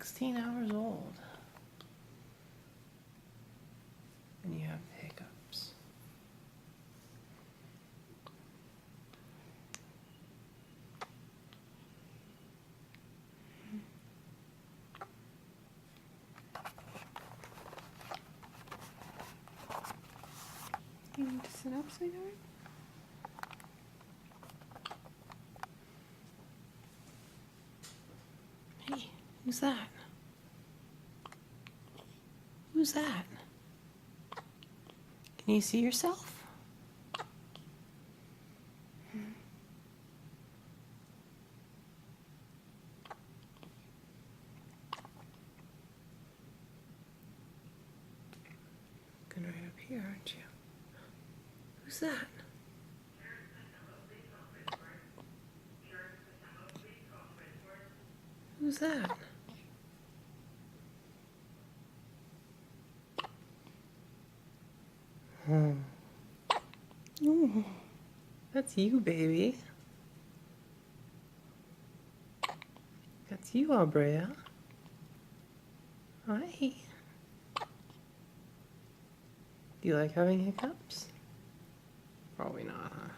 16 hours old. And you have hiccups. You need to sit up, sweetheart? Hey, who's that? Who's that? Can you see yourself? Looking right up here, aren't you? Who's that? Who's that? Oh. Ooh. That's you, baby. That's you, Abrea. Hi. Do you like having hiccups? Probably not, huh?